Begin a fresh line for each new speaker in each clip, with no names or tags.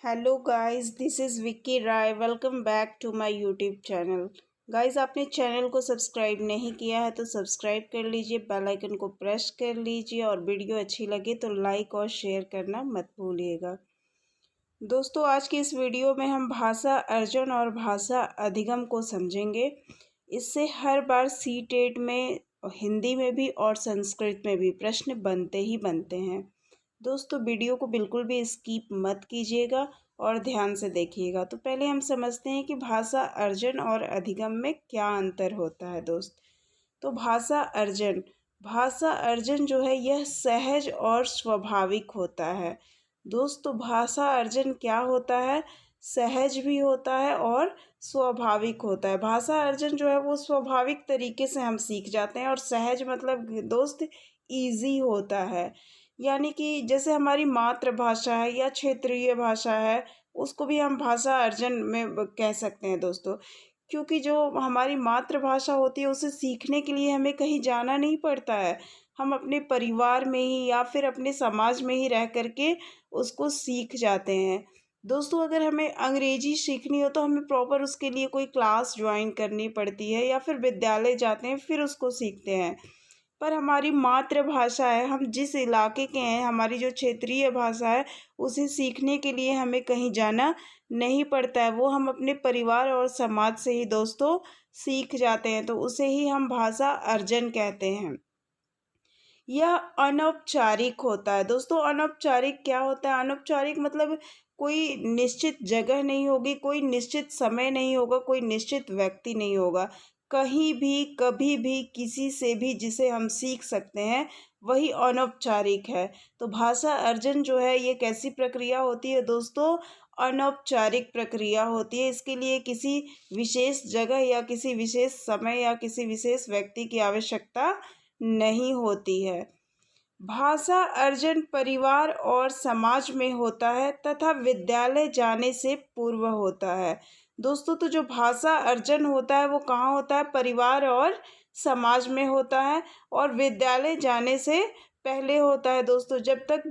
Hello guys, this is Vicky Rai. Welcome back to my YouTube channel. Guys, आपने channel को subscribe नहीं किया है तो सब्सक्राइब कर लीजिए, बेल आइकन को प्रेस कर लीजिए और वीडियो अच्छी लगे तो लाइक और शेयर करना मत भूलिएगा। दोस्तों, आज की इस वीडियो में हम भाषा अर्जन और भाषा अधिगम को समझेंगे। इससे हर बार सी-टेट में हिंदी में भी और संस्कृत में भी प्रश्न बनते ही बनते हैं। दोस्तों, वीडियो को बिल्कुल भी स्किप मत कीजिएगा और ध्यान से देखिएगा। तो पहले हम समझते हैं कि भाषा अर्जन और अधिगम में क्या अंतर होता है। तो भाषा अर्जन जो है यह सहज और स्वाभाविक होता है। दोस्तों, भाषा अर्जन क्या होता है? सहज भी होता है और स्वाभाविक होता है। भाषा अर्जन जो है वो स्वाभाविक तरीके से हम सीख जाते हैं और सहज मतलब दोस्त ईजी होता है। यानी कि जैसे हमारी मातृभाषा है या क्षेत्रीय भाषा है, उसको भी हम भाषा अर्जन में कह सकते हैं दोस्तों। क्योंकि जो हमारी मातृभाषा होती है उसे सीखने के लिए हमें कहीं जाना नहीं पड़ता है। हम अपने परिवार में ही या फिर अपने समाज में ही रह करके उसको सीख जाते हैं। दोस्तों, अगर हमें अंग्रेजी सीखनी हो तो हमें प्रॉपर उसके लिए कोई क्लास ज्वाइन करनी पड़ती है या फिर विद्यालय जाते हैं फिर उसको सीखते हैं। पर हमारी मातृभाषा है, हम जिस इलाके के हैं, हमारी जो क्षेत्रीय भाषा है, उसे सीखने के लिए हमें कहीं जाना नहीं पड़ता है। वो हम अपने परिवार और समाज से ही दोस्तों सीख जाते हैं, तो उसे ही हम भाषा अर्जन कहते हैं। यह अनौपचारिक होता है। दोस्तों, अनौपचारिक क्या होता है? अनौपचारिक मतलब कोई निश्चित जगह नहीं होगी, कोई निश्चित समय नहीं होगा, कोई निश्चित व्यक्ति नहीं होगा। कहीं भी कभी भी किसी से भी जिसे हम सीख सकते हैं वही अनौपचारिक है। तो भाषा अर्जन जो है ये कैसी प्रक्रिया होती है दोस्तों? अनौपचारिक प्रक्रिया होती है। इसके लिए किसी विशेष जगह या किसी विशेष समय या किसी विशेष व्यक्ति की आवश्यकता नहीं होती है। भाषा अर्जन परिवार और समाज में होता है तथा विद्यालय जाने से पूर्व होता है। दोस्तों, तो जो भाषा अर्जन होता है वो कहाँ होता है? परिवार और समाज में होता है और विद्यालय जाने से पहले होता है। दोस्तों, जब तक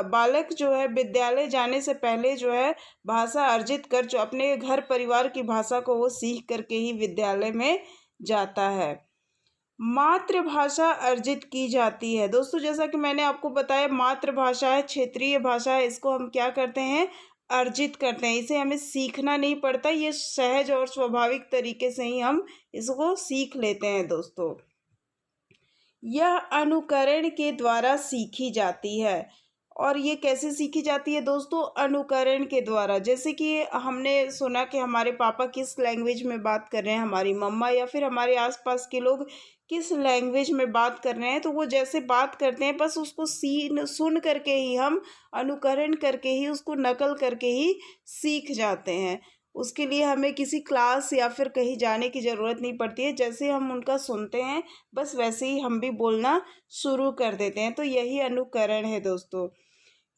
बालक जो है विद्यालय जाने से पहले जो है भाषा अर्जित कर जो अपने घर परिवार की भाषा को वो सीख करके ही विद्यालय में जाता है। मातृभाषा अर्जित की जाती है। दोस्तों, जैसा कि मैंने आपको बताया, मातृभाषा है, क्षेत्रीय भाषा है, इसको हम क्या करते हैं? अर्जित करते हैं। इसे हमें सीखना नहीं पड़ता, ये सहज और स्वाभाविक तरीके से ही हम इसको सीख लेते हैं। दोस्तों, यह अनुकरण के द्वारा सीखी जाती है। और ये कैसे सीखी जाती है दोस्तों? अनुकरण के द्वारा। जैसे कि हमने सुना कि हमारे पापा किस लैंग्वेज में बात कर रहे हैं, हमारी मम्मा या फिर हमारे आसपास के लोग किस लैंग्वेज में बात कर रहे हैं, तो वो जैसे बात करते हैं बस उसको सुन करके ही हम अनुकरण करके ही उसको नकल करके ही सीख जाते हैं। उसके लिए हमें किसी क्लास या फिर कहीं जाने की ज़रूरत नहीं पड़ती है। जैसे हम उनका सुनते हैं बस वैसे ही हम भी बोलना शुरू कर देते हैं। तो यही अनुकरण है दोस्तों।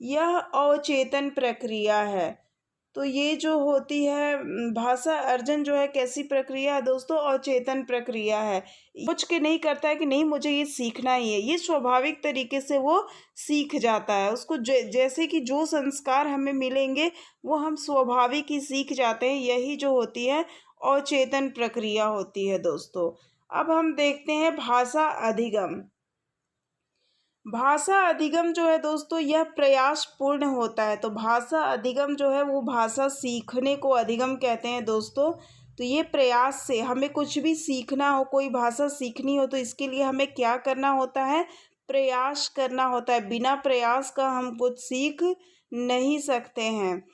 यह अवचेतन प्रक्रिया है। तो ये जो होती है भाषा अर्जन जो है कैसी प्रक्रिया है दोस्तों? अवचेतन प्रक्रिया है। सोच के नहीं करता है कि नहीं मुझे ये सीखना ही है, ये स्वाभाविक तरीके से वो सीख जाता है। उसको जैसे कि जो संस्कार हमें मिलेंगे वो हम स्वाभाविक ही सीख जाते हैं। यही जो होती है अवचेतन प्रक्रिया होती है दोस्तों। अब हम देखते हैं भाषा अधिगम। भाषा अधिगम जो है दोस्तों यह प्रयास पूर्ण होता है। तो भाषा अधिगम जो है वो भाषा सीखने को अधिगम कहते हैं दोस्तों। तो ये प्रयास से हमें कुछ भी सीखना हो, कोई भाषा सीखनी हो, तो इसके लिए हमें क्या करना होता है? प्रयास करना होता है। बिना प्रयास का हम कुछ सीख नहीं सकते हैं।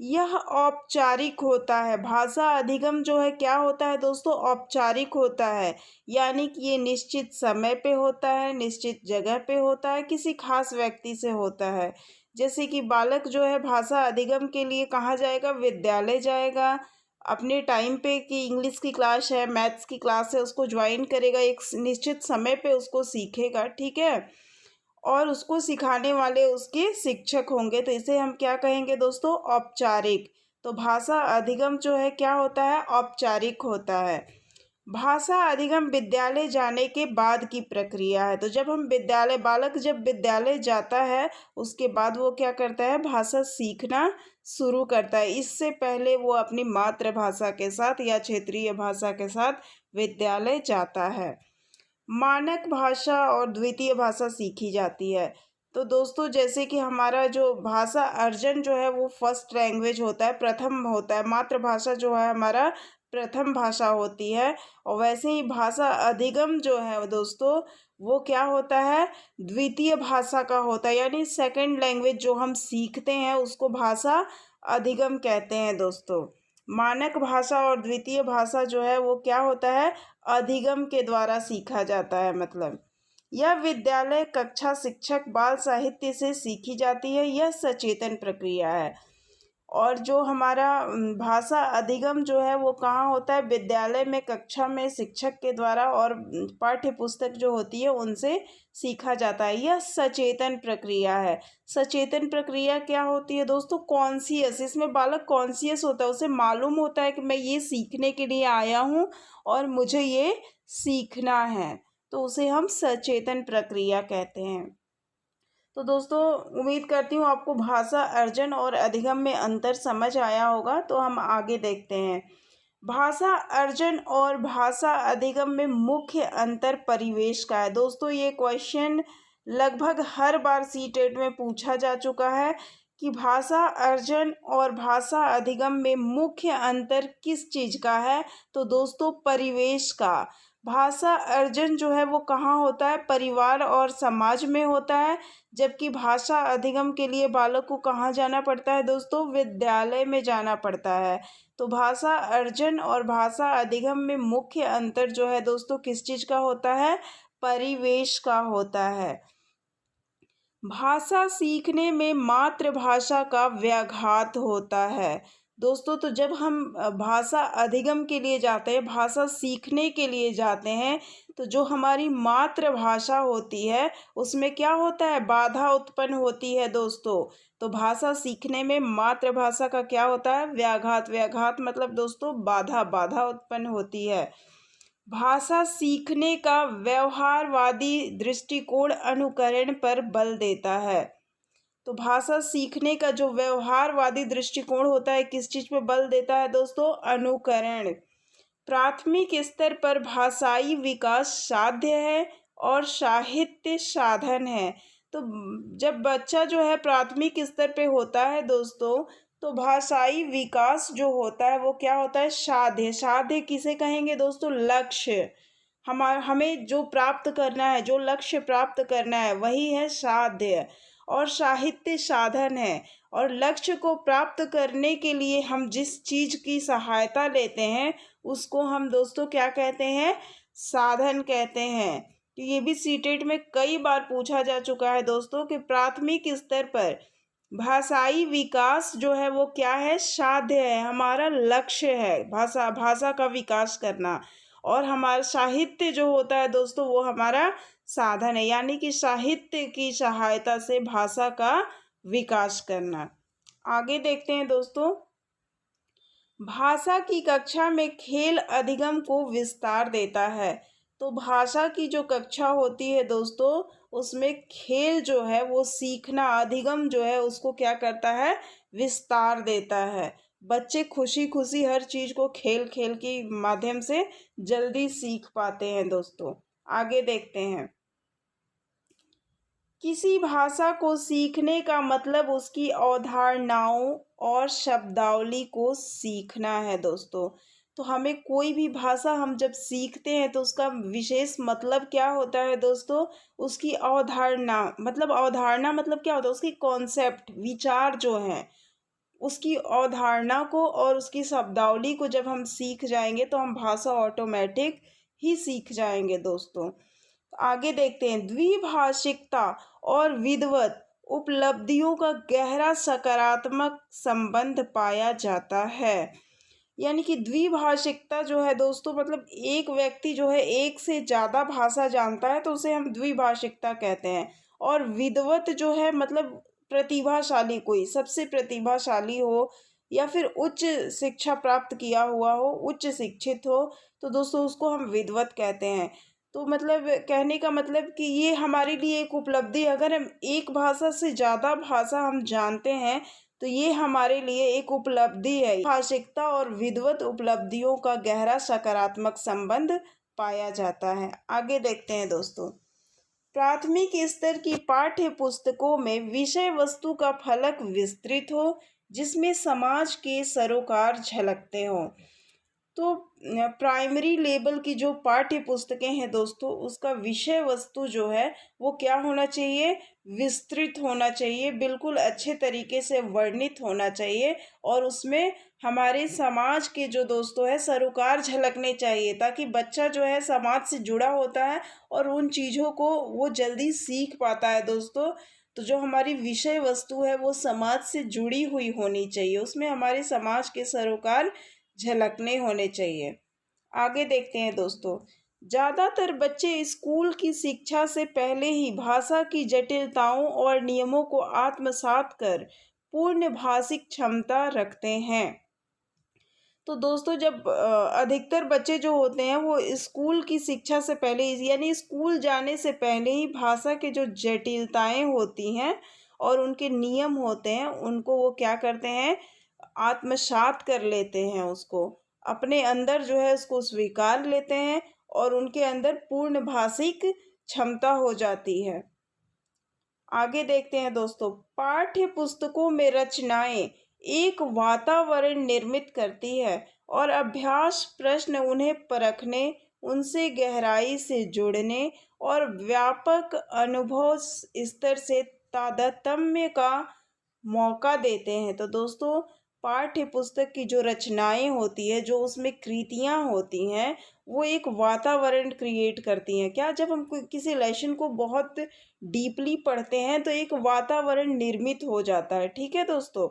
यह औपचारिक होता है। भाषा अधिगम जो है क्या होता है दोस्तों? औपचारिक होता है। यानी कि ये निश्चित समय पे होता है, निश्चित जगह पे होता है, किसी खास व्यक्ति से होता है। जैसे कि बालक जो है भाषा अधिगम के लिए कहाँ जाएगा? विद्यालय जाएगा। अपने टाइम पे कि इंग्लिश की क्लास है, मैथ्स की क्लास है, उसको ज्वाइन करेगा, एक निश्चित समय पे उसको सीखेगा, ठीक है। और उसको सिखाने वाले उसके शिक्षक होंगे। तो इसे हम क्या कहेंगे दोस्तों? औपचारिक। तो भाषा अधिगम जो है क्या होता है? औपचारिक होता है। भाषा अधिगम विद्यालय जाने के बाद की प्रक्रिया है। तो जब हम बालक जब विद्यालय जाता है उसके बाद वो क्या करता है? भाषा सीखना शुरू करता है। इससे पहले वो अपनी मातृभाषा के साथ या क्षेत्रीय भाषा के साथ विद्यालय जाता है। मानक भाषा और द्वितीय भाषा सीखी जाती है। तो दोस्तों जैसे कि हमारा जो भाषा अर्जन जो है वो फर्स्ट लैंग्वेज होता है, प्रथम होता है। मातृभाषा जो है हमारा प्रथम भाषा होती है। और वैसे ही भाषा अधिगम जो है दोस्तों वो क्या होता है, द्वितीय भाषा का होता है। यानी सेकंड लैंग्वेज जो हम सीखते हैं उसको भाषा अधिगम कहते हैं दोस्तों। मानक भाषा और द्वितीय भाषा जो है वो क्या होता है, अधिगम के द्वारा सीखा जाता है। मतलब यह विद्यालय कक्षा शिक्षक बाल साहित्य से सीखी जाती है। यह सचेतन प्रक्रिया है। और जो हमारा भाषा अधिगम जो है वो कहाँ होता है, विद्यालय में कक्षा में शिक्षक के द्वारा और पाठ्य पुस्तक जो होती है उनसे सीखा जाता है। यह सचेतन प्रक्रिया है। सचेतन प्रक्रिया क्या होती है दोस्तों, कॉन्शियस। इसमें बालक कॉन्शियस होता है, उसे मालूम होता है कि मैं ये सीखने के लिए आया हूँ और मुझे ये सीखना है, तो उसे हम सचेतन प्रक्रिया कहते हैं। तो दोस्तों उम्मीद करती हूँ आपको भाषा अर्जन और अधिगम में अंतर समझ आया होगा। तो हम आगे देखते हैं। भाषा अर्जन और भाषा अधिगम में मुख्य अंतर परिवेश का है। दोस्तों ये क्वेश्चन लगभग हर बार सीटेट में पूछा जा चुका है कि भाषा अर्जन और भाषा अधिगम में मुख्य अंतर किस चीज़ का है। तो दोस्तों परिवेश का। भाषा अर्जन जो है वो कहाँ होता है, परिवार और समाज में होता है। जबकि भाषा अधिगम के लिए बालक को कहाँ जाना पड़ता है दोस्तों, विद्यालय में जाना पड़ता है। तो भाषा अर्जन और भाषा अधिगम में मुख्य अंतर जो है दोस्तों किस चीज़ का होता है, परिवेश का होता है। भाषा सीखने में मातृभाषा का व्याघात होता है। दोस्तों तो जब हम भाषा अधिगम के लिए जाते हैं, भाषा सीखने के लिए जाते हैं, तो जो हमारी मातृभाषा होती है उसमें क्या होता है, बाधा उत्पन्न होती है दोस्तों। तो भाषा सीखने में मातृभाषा का क्या होता है, व्याघात। व्याघात मतलब दोस्तों बाधा, बाधा उत्पन्न होती है। भाषा सीखने का व्यवहारवादी दृष्टिकोण अनुकरण पर बल देता है। तो भाषा सीखने का जो व्यवहारवादी दृष्टिकोण होता है किस चीज़ पे बल देता है दोस्तों, अनुकरण। प्राथमिक स्तर पर भाषाई विकास साध्य है और साहित्य साधन है। तो जब बच्चा जो है प्राथमिक स्तर पे होता है दोस्तों, तो भाषाई विकास जो होता है वो क्या होता है, साध्य। साध्य किसे कहेंगे दोस्तों, लक्ष्य। हमें जो प्राप्त करना है, जो लक्ष्य प्राप्त करना है वही है साध्य। और साहित्य साधन है। और लक्ष्य को प्राप्त करने के लिए हम जिस चीज़ की सहायता लेते हैं उसको हम दोस्तों क्या कहते हैं, साधन कहते हैं। तो ये भी सीटेट में कई बार पूछा जा चुका है दोस्तों कि प्राथमिक स्तर पर भाषाई विकास जो है वो क्या है, साध्य है, हमारा लक्ष्य है भाषा का विकास करना। और हमारा साहित्य जो होता है दोस्तों वो हमारा साधन है, यानी कि साहित्य की सहायता से भाषा का विकास करना। आगे देखते हैं दोस्तों। भाषा की कक्षा में खेल अधिगम को विस्तार देता है। तो भाषा की जो कक्षा होती है दोस्तों उसमें खेल जो है वो सीखना, अधिगम जो है उसको क्या करता है, विस्तार देता है। बच्चे खुशी खुशी हर चीज़ को खेल खेल के माध्यम से जल्दी सीख पाते हैं दोस्तों। आगे देखते हैं। किसी भाषा को सीखने का मतलब उसकी अवधारणाओं और शब्दावली को सीखना है दोस्तों। तो हमें कोई भी भाषा हम जब सीखते हैं तो उसका विशेष मतलब क्या होता है दोस्तों, उसकी अवधारणा। मतलब अवधारणा मतलब क्या होता है, उसकी कॉन्सेप्ट, विचार जो हैं उसकी अवधारणा को और उसकी शब्दावली को जब हम सीख जाएंगे तो हम भाषा ऑटोमेटिक ही सीख जाएंगे दोस्तों। आगे देखते हैं। द्विभाषिकता और विद्वत उपलब्धियों का गहरा सकारात्मक संबंध पाया जाता है। यानी कि द्विभाषिकता जो है दोस्तों मतलब एक व्यक्ति जो है एक से ज़्यादा भाषा जानता है तो उसे हम द्विभाषिकता कहते हैं। और विद्वत जो है मतलब प्रतिभाशाली, कोई सबसे प्रतिभाशाली हो या फिर उच्च शिक्षा प्राप्त किया हुआ हो, उच्च शिक्षित हो, तो दोस्तों उसको हम विद्वत कहते हैं। तो मतलब कहने का मतलब कि ये हमारे लिए एक उपलब्धि। अगर हम एक भाषा से ज़्यादा भाषा हम जानते हैं तो ये हमारे लिए एक उपलब्धि है। भाषिकता और विद्वत उपलब्धियों का गहरा सकारात्मक संबंध पाया जाता है। आगे देखते हैं दोस्तों, प्राथमिक स्तर की पाठ्य पुस्तकों में विषय वस्तु का फलक विस्तृत हो जिसमें समाज के सरोकार झलकते हों। तो प्राइमरी लेवल की जो पाठ्य पुस्तकें हैं दोस्तों, उसका विषय वस्तु जो है वो क्या होना चाहिए, विस्तृत होना चाहिए, बिल्कुल अच्छे तरीके से वर्णित होना चाहिए और उसमें हमारे समाज के जो दोस्तों है सरोकार झलकने चाहिए, ताकि बच्चा जो है समाज से जुड़ा होता है और उन चीज़ों को वो जल्दी सीख पाता है दोस्तों। तो जो हमारी विषय वस्तु है वो समाज से जुड़ी हुई होनी चाहिए, उसमें हमारे समाज के सरोकार झलकने होने चाहिए। आगे देखते हैं दोस्तों, ज़्यादातर बच्चे स्कूल की शिक्षा से पहले ही भाषा की जटिलताओं और नियमों को आत्मसात कर पूर्ण भाषिक क्षमता रखते हैं। तो दोस्तों जब अधिकतर बच्चे जो होते हैं वो स्कूल की शिक्षा से पहले यानी स्कूल जाने से पहले ही भाषा के जो जटिलताएं होती हैं और उनके नियम होते हैं उनको वो क्या करते हैं, आत्मसात कर लेते हैं, उसको अपने अंदर जो है उसको स्वीकार लेते हैं और उनके अंदर पूर्ण भाषिक क्षमता हो जाती है। आगे देखते हैं दोस्तों, पाठ्य पुस्तकों में रचनाएं एक वातावरण निर्मित करती है और अभ्यास प्रश्न उन्हें परखने, उनसे गहराई से जुड़ने और व्यापक अनुभव स्तर से तादात्म्य का मौका देते हैं। तो दोस्तों पाठ्य पुस्तक की जो रचनाएं होती है, जो उसमें कृतियाँ होती हैं, वो एक वातावरण क्रिएट करती हैं। क्या, जब हम किसी लेसन को बहुत डीपली पढ़ते हैं तो एक वातावरण निर्मित हो जाता है, ठीक है दोस्तों।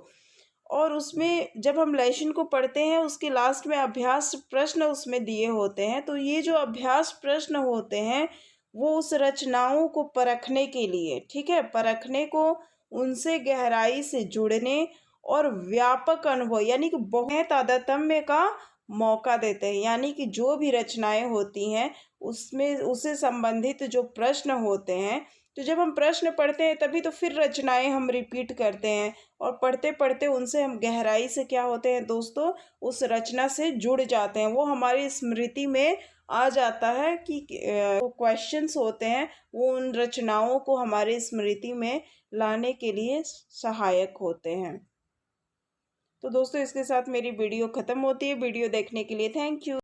और उसमें जब हम लेसन को पढ़ते हैं उसके लास्ट में अभ्यास प्रश्न उसमें दिए होते हैं, तो ये जो अभ्यास प्रश्न होते हैं वो उस रचनाओं को परखने के लिए, ठीक है, परखने को, उनसे गहराई से जुड़ने और व्यापक अनुभव यानी कि बहुत तादात्म्य का मौका देते हैं। यानी कि जो भी रचनाएं होती हैं उसमें उससे संबंधित जो प्रश्न होते हैं, तो जब हम प्रश्न पढ़ते हैं तभी तो फिर रचनाएं हम रिपीट करते हैं और पढ़ते पढ़ते उनसे हम गहराई से क्या होते हैं दोस्तों, उस रचना से जुड़ जाते हैं। वो हमारी स्मृति में आ जाता है कि वो क्वेश्चंस होते हैं वो उन रचनाओं को हमारी स्मृति में लाने के लिए सहायक होते हैं। तो दोस्तों इसके साथ मेरी वीडियो ख़त्म होती है। वीडियो देखने के लिए थैंक यू।